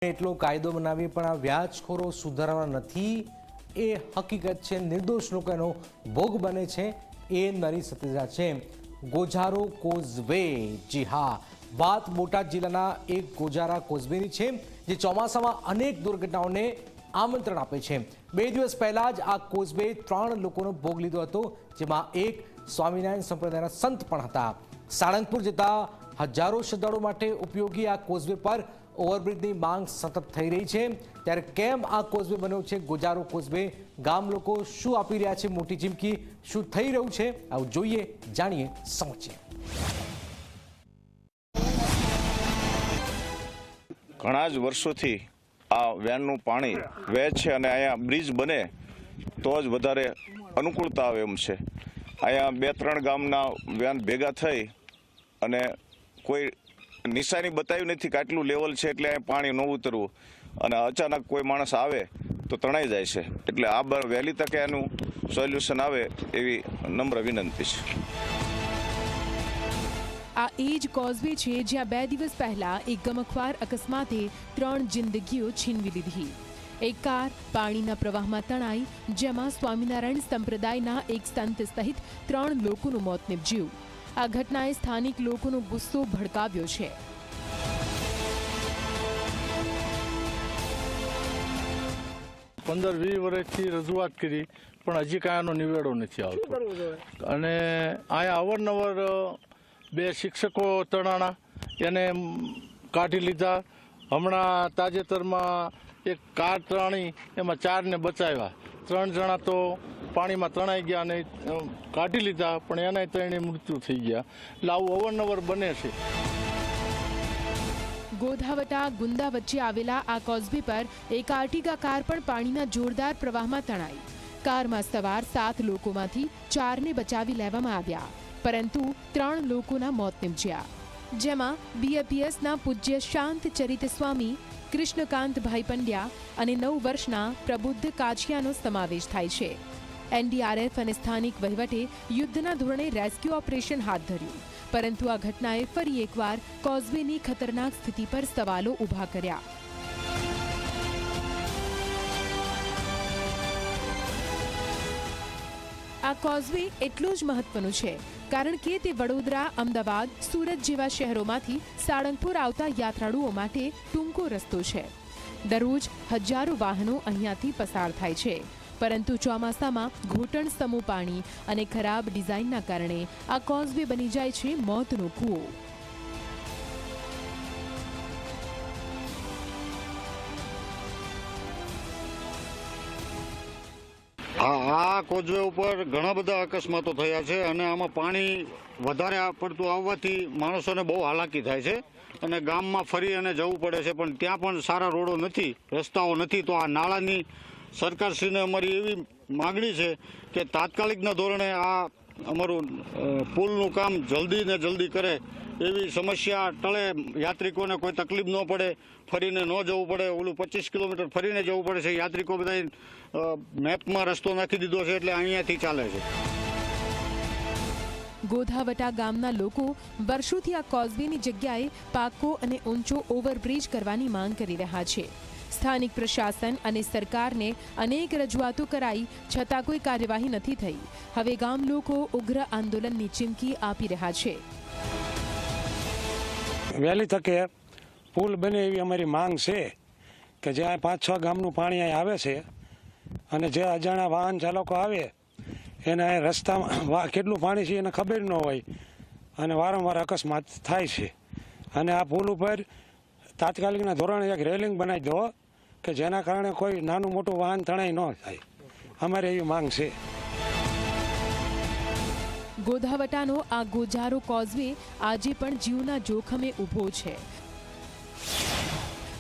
એટલો કાયદો બનાવી પણ આ વ્યાજખોરો સુધારવાના નથી એ હકીકત છે। નિર્દોષ લોકો એનો ભોગ બને છે એ નરી સત્યતા છે। ગોઝારો કોઝવે, જી હા, વાત બોટાદ જિલ્લાના એક ગોઝારા કોઝવેની છે જે ચોમાસામાં અનેક દુર્ઘટનાઓને આમંત્રણ આપે છે। 2 દિવસ પહેલા જ આ કોઝવે 3 લોકોનો ભોગ લીધો હતો, જેમાં એક સ્વામિનારાયણ સંપ્રદાયના સંત પણ હતા। સાળંગપુર જતા હજારો શ્રદ્ધાળુઓ માટે ઉપયોગી આ કોઝવે પર ઓવરબ્રિજની માંગ સતત થઈ રહી છે। ત્યારે કેમ આ કોઝવે બન્યો છે ગોઝારો કોઝવે, ગામ લોકો શું આપી રહ્યા છે મોટી ચીમકી, શું થઈ રહ્યું છે આવું જોઈએ, જાણીએ, સમજીએ। ઘણા જ વર્ષોથી આ વેનનું પાણી વહે છે અને અહીંયા બ્રિજ બને તો જ વધારે અનુકૂળતા આવે એમ છે। અહીંયા 2-3 ગામના વેન ભેગા થઈ અને કોઈ નિશાની બતાવી નથી કે આટલું લેવલ છે એટલે અહીં પાણી ન ઉતરવું, અને અચાનક કોઈ માણસ આવે તો તણાઈ જાય છે। એટલે આ વહેલી તકે એનું સોલ્યુશન આવે એવી નમ્ર વિનંતી છે। આ એ જ કોઝવે છે જ્યાં 2 દિવસ પહેલા એક ગમખ્વાર અકસ્માતે 3 જિંદગીઓ છીનવી લીધી। એક કાર પાણીના પ્રવાહમાં તણાઈ, જેમાં સ્વામિનારાયણ સંપ્રદાયના એક સંત સહિત 3 લોકોનું મોત નીપજ્યું। આ ઘટનાએ સ્થાનિક લોકોનો ગુસ્સો ભડકાવ્યો છે। પંદર 20 વર્ષથી રજૂઆત કરી પણ હજી કાંઈ આનો નિવેડો નથી આવતો, અને અહીંયા અવારનવાર 2 શિક્ષકો તણાણા, એને કાઢી લીધા। હમણાં તાજેતરમાં એક કાર તણાણી, એમાં 4 ને બચાવ્યા। 3 જણા તો પાણીમાં તણાઈ ગયા અને કાઢી લીધા, પણ એના 3 મૃત્યુ થઈ ગયા। એટલે આવું અવારનવાર બને છે। ગોધાવટા ગુંદા વચ્ચે આવેલા આ કોઝવે પર એક આર્ટિગા કાર પણ પાણીના જોરદાર પ્રવાહમાં તણાઈ। કારમાં સવાર 7 લોકોમાંથી 4ને બચાવી લેવામાં આવ્યા, પરંતુ 3 લોકોના મોત નીપજ્યા, જેમાં બીએપીએસના પૂજ્ય શાંત ચરિત સ્વામી કૃષ્ણકાંતભાઈ પંડ્યા અને 9 વર્ષના પ્રબુદ્ધ કાછિયાનો સમાવેશ થાય છે। એનડીઆરએફ અને સ્થાનિક વહીવટે યુદ્ધના ધોરણે રેસ્ક્યુ ઓપરેશન હાથ ધર્યું, પરંતુ આ ઘટનાએ ફરી એકવાર કોઝવેની ખતરનાક સ્થિતિ પર સવાલો ઊભા કર્યા। આ કોઝવે એટલું જ મહત્વનું છે કારણ કે તે વડોદરા, અમદાવાદ, સુરત જેવા શહેરોમાંથી સાળંગપુર આવતા યાત્રાળુઓ માટે ટૂંકો રસ્તો છે। દરરોજ હજારો વાહનો અહીંયાથી પસાર થાય છે, પરંતુ ચોમાસામાં ઘૂંટણ સમું પાણી અને ખરાબ ડિઝાઇનના કારણે આ કોઝવે બની જાય છે મોતનો કૂવો। આ કોઝવે ઉપર ઘણા બધા અકસ્માતો થયા છે, અને આમાં પાણી વધારે પડતું આવવાથી માણસોને બહુ હાલાકી થાય છે અને ગામમાં ફરી અને જવું પડે છે, પણ ત્યાં પણ સારા રોડો નથી, રસ્તાઓ નથી। તો આ નાળાની સરકારશ્રીને અમારી એવી માગણી છે કે તાત્કાલિકના ધોરણે આ અમારું પુલનું કામ જલ્દી ને જલ્દી કરે, એવી સમસ્યા ટળે, યાત્રિકોને કોઈ તકલીફ ન પડે, ફરીને ન જવું પડે। ઓલું 25 કિલોમીટર ફરીને જવું પડે છે, યાત્રિકો બધા મેપમાં રસ્તો નાખી દીધો છે, એટલે અહીંયાથી ચાલે છે। ગોધાવટા ગામના લોકો વર્ષોથી આ કોઝવેની જગ્યાએ પાકો અને ઊંચો ઓવરબ્રિજ કરવાની માંગ કરી રહ્યા છે। સ્થાનિક પ્રશાસન અને સરકારને અનેક રજૂઆતો કરાઈ, છતાં કોઈ કાર્યવાહી નથી થઈ। હવે ગામ લોકો ઉગ્ર આંદોલનની ચીમકી આપી રહ્યા છે। વહેલી તકે પુલ બને એવી અમારી માંગ છે કે જ્યાં 5-6 ગામનું પાણી અહીં આવે છે, અને જે અજાણ્યા વાહન ચાલકો આવે એને રસ્તામાં કેટલું પાણી છે એને ખબર ન હોય, અને વારંવાર અકસ્માત થાય છે। અને આ પુલ ઉપર તાત્કાલિકના ધોરણે એક રેલિંગ બનાવી દો કે જેના કારણે કોઈ નાનું મોટું વાહન તણાઈ ન થાય, અમારી એવી માંગ છે। ગોધાવટાનો આ ગોઝારો કોઝવે આજે પણ જીવના જોખમે ઊભો છે।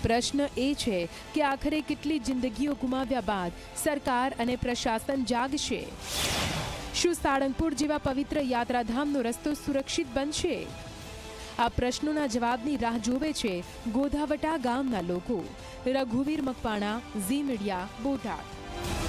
પ્રશ્ન એ છે કે આખરે કેટલી જિંદગીઓ ગુમાવ્યા બાદ સરકાર અને પ્રશાસન જાગશે? શું સાળંગપુર જેવા પવિત્ર યાત્રાધામનો રસ્તો સુરક્ષિત બનશે? આ પ્રશ્નોના જવાબની રાહ જોવે છે ગોધાવટા ગામના લોકો। રઘુવીર મકવાણા, ઝી મીડિયા, બોટાદ।